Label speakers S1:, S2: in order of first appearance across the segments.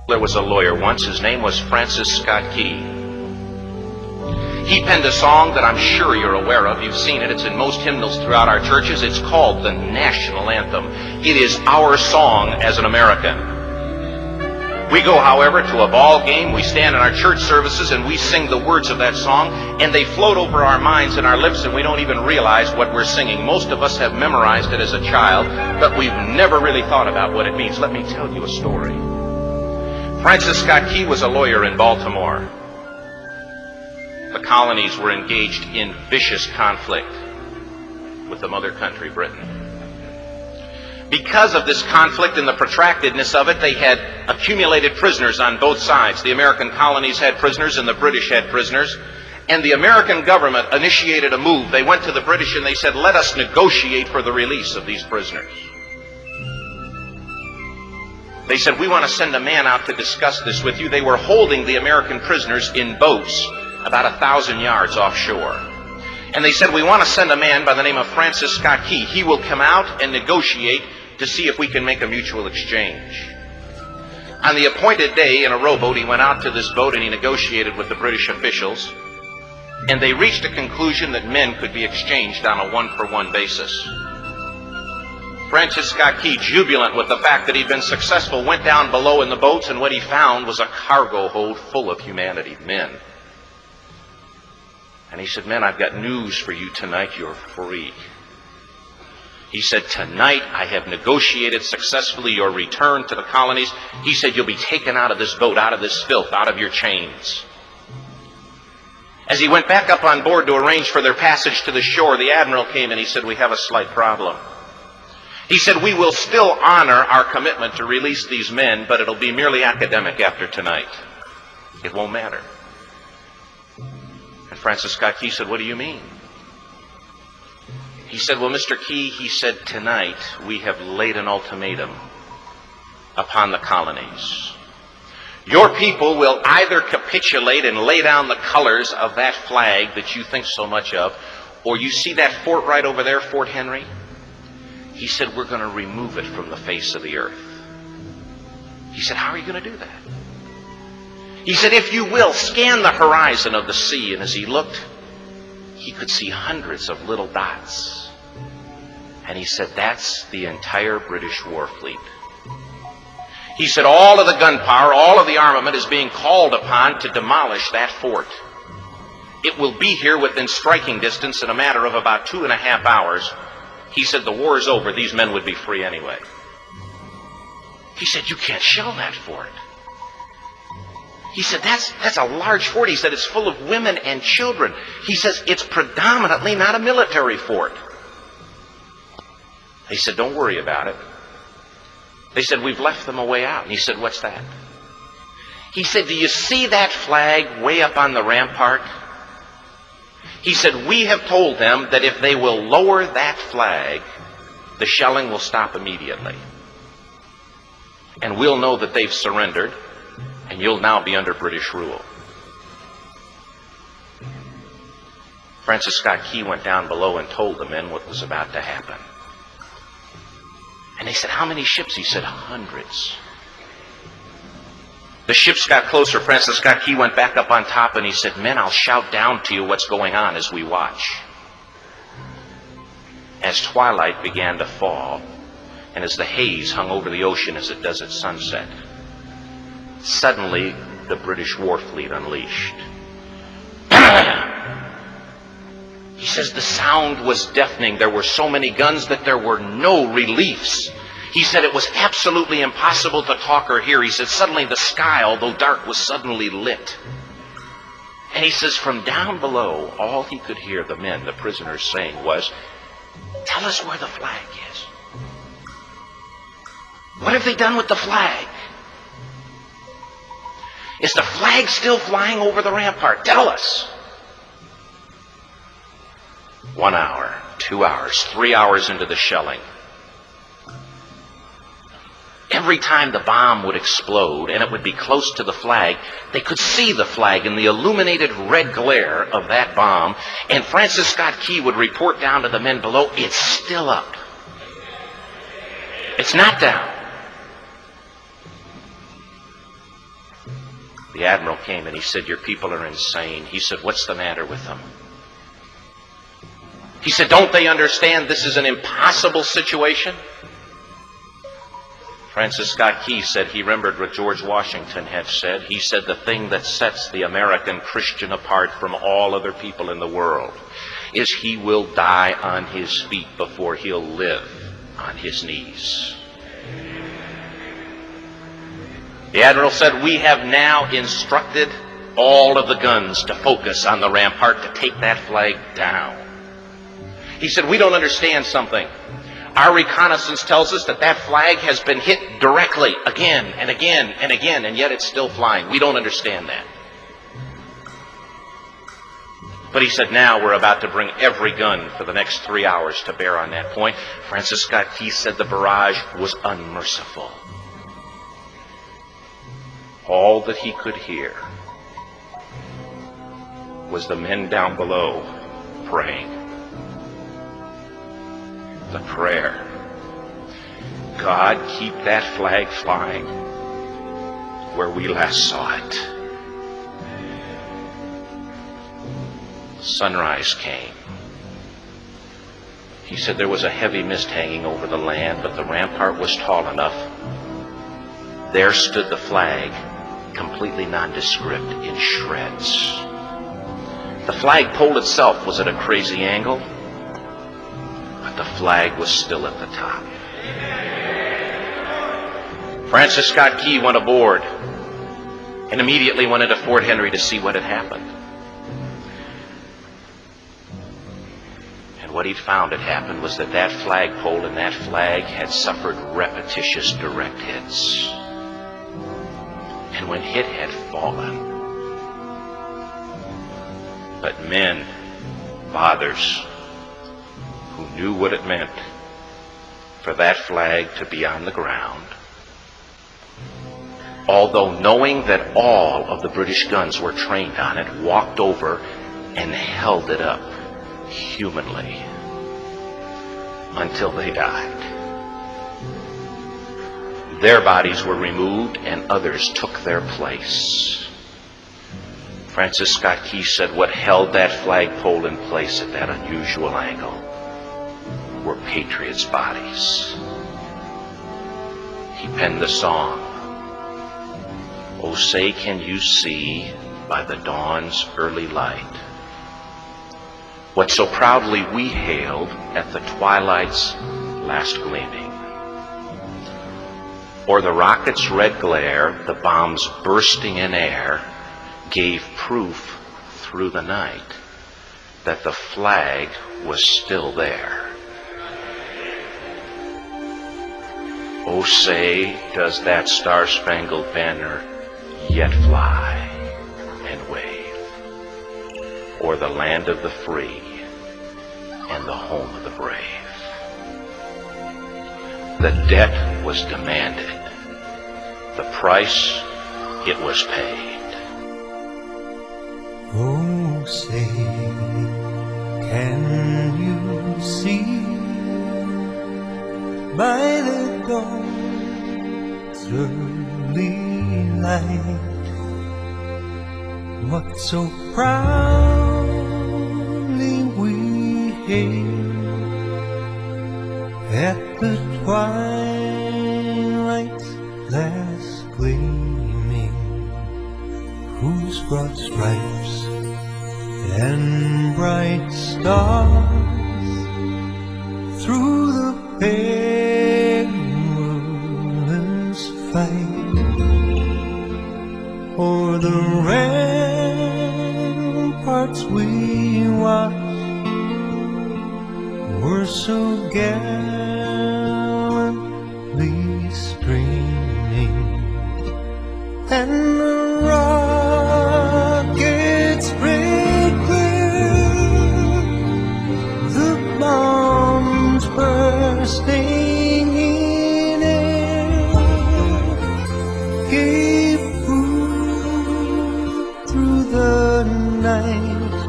S1: There was a lawyer once. His name was Francis Scott Key. He penned a song that I'm sure you're aware of. You've seen it. It's in most hymnals throughout our churches. It's called the national anthem. It is our song as an American. We go, however, to a ball game. We stand in our church services and we sing the words of that song, and they float over our minds and our lips, and we don't even realize what we're singing. Most of us have memorized it as a child, but we've never really thought about what it means. Let me tell you a story. Francis Scott Key was a lawyer in Baltimore. The colonies were engaged in vicious conflict with the mother country, Britain. Because of this conflict and the protractedness of it, they had accumulated prisoners on both sides. The American colonies had prisoners and the British had prisoners. And the American government initiated a move. They went to the British and they said, let us negotiate for the release of these prisoners. They said, we want to send a man out to discuss this with you. They were holding the American prisoners in boats about 1,000 yards offshore. And they said, we want to send a man by the name of Francis Scott Key. He will come out and negotiate to see if we can make a mutual exchange. On the appointed day, in a rowboat, he went out to this boat and he negotiated with the British officials. And they reached a conclusion that men could be exchanged on a one-for-one basis. Francis Scott Key, jubilant with the fact that he'd been successful, went down below in the boats, and what he found was a cargo hold full of humanity, men. And he said, men, I've got news for you tonight. You're free. He said, tonight I have negotiated successfully your return to the colonies. He said, you'll be taken out of this boat, out of this filth, out of your chains. As he went back up on board to arrange for their passage to the shore, the admiral came and he said, we have a slight problem. He said, we will still honor our commitment to release these men, but it'll be merely academic after tonight. It won't matter. And Francis Scott Key said, what do you mean? He said, well, Mr. Key, he said, tonight we have laid an ultimatum upon the colonies. Your people will either capitulate and lay down the colors of that flag that you think so much of, or you see that fort right over there, Fort Henry? He said, we're going to remove it from the face of the earth. He said, how are you going to do that? He said, if you will, scan the horizon of the sea. And as he looked, he could see hundreds of little dots. And he said, that's the entire British war fleet. He said, all of the gunpowder, all of the armament is being called upon to demolish that fort. It will be here within striking distance in a matter of about 2.5 hours. He said, the war is over. These men would be free anyway. He said, you can't shell that fort. He said, that's a large fort. He said, it's full of women and children. He says, it's predominantly not a military fort. He said, don't worry about it. They said, we've left them a way out. And he said, what's that? He said, do you see that flag way up on the rampart? He said, we have told them that if they will lower that flag, the shelling will stop immediately. And we'll know that they've surrendered, and you'll now be under British rule. Francis Scott Key went down below and told the men what was about to happen. And they said, how many ships? He said, hundreds. The ships got closer. Francis Scott Key went back up on top and he said, men, I'll shout down to you what's going on as we watch. As twilight began to fall, and as the haze hung over the ocean as it does at sunset, suddenly the British war fleet unleashed. He says the sound was deafening. There were so many guns that there were no reliefs. He said it was absolutely impossible to talk or hear. He said suddenly the sky, although dark, was suddenly lit. And he says from down below, all he could hear the men, the prisoners, saying was, tell us where the flag is. What have they done with the flag? Is the flag still flying over the rampart? Tell us. 1 hour, 2 hours, 3 hours into the shelling, every time the bomb would explode and it would be close to the flag, they could see the flag in the illuminated red glare of that bomb. And Francis Scott Key would report down to the men below, it's still up. It's not down. The admiral came and he said, "Your people are insane." He said, "What's the matter with them?" He said, "Don't they understand this is an impossible situation?" Francis Scott Key said he remembered what George Washington had said. He said, "The thing that sets the American Christian apart from all other people in the world is he will die on his feet before he'll live on his knees." The admiral said, "We have now instructed all of the guns to focus on the rampart to take that flag down." He said, "We don't understand something. Our reconnaissance tells us that that flag has been hit directly again and again and again, and yet it's still flying. We don't understand that." But he said, "Now we're about to bring every gun for the next 3 hours to bear on that point." Francis Scott Key said the barrage was unmerciful. All that he could hear was the men down below praying. The prayer, "God, keep that flag flying where we last saw it." Sunrise came. He said there was a heavy mist hanging over the land, but the rampart was tall enough. There stood the flag, completely nondescript, in shreds. The flagpole itself was at a crazy angle, but the flag was still at the top. Francis Scott Key went aboard and immediately went into Fort Henry to see what had happened. And what he'd found had happened was that that flagpole and that flag had suffered repetitious direct hits. And when it had fallen, but men, fathers, who knew what it meant for that flag to be on the ground, although knowing that all of the British guns were trained on it, walked over and held it up humanly until they died. Their bodies were removed and others took their place. Francis Scott Key said what held that flagpole in place at that unusual angle were patriots' bodies. He penned the song, "Oh, say can you see by the dawn's early light what so proudly we hailed at the twilight's last gleaming? Or the rocket's red glare, the bombs bursting in air, gave proof through the night that the flag was still there. Oh, say, does that star-spangled banner yet fly and wave o'er the land of the free and the home of the brave?" The debt was demanded. The price, it was paid.
S2: Oh, say, can you see by the dawn's early light what so proudly we hailed at the twilight's last gleaming, whose broad stripes and bright stars through the perilous fight o'er the ramparts we watched were so gallantly streaming, and the rockets break clear, the bombs bursting in air gave proof through the night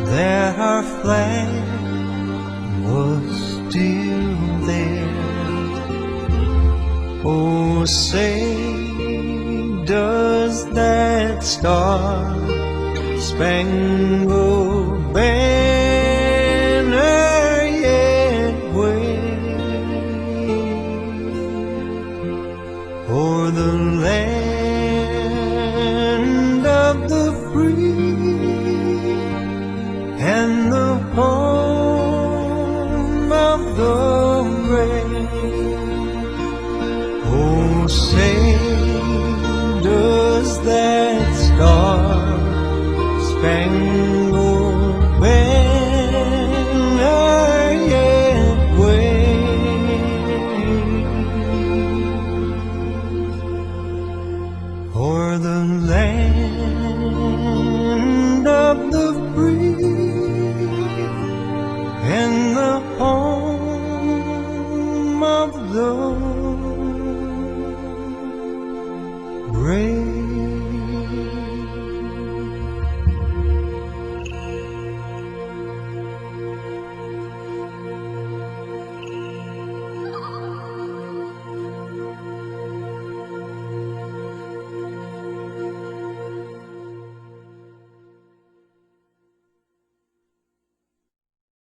S2: that our flag was still there. Oh, say, does does that star-spangled banner yet wave o'er the land of the free and the home of the brave? Oh, say, does that star-spangled banner yet wave o'er the land of the free and the home of the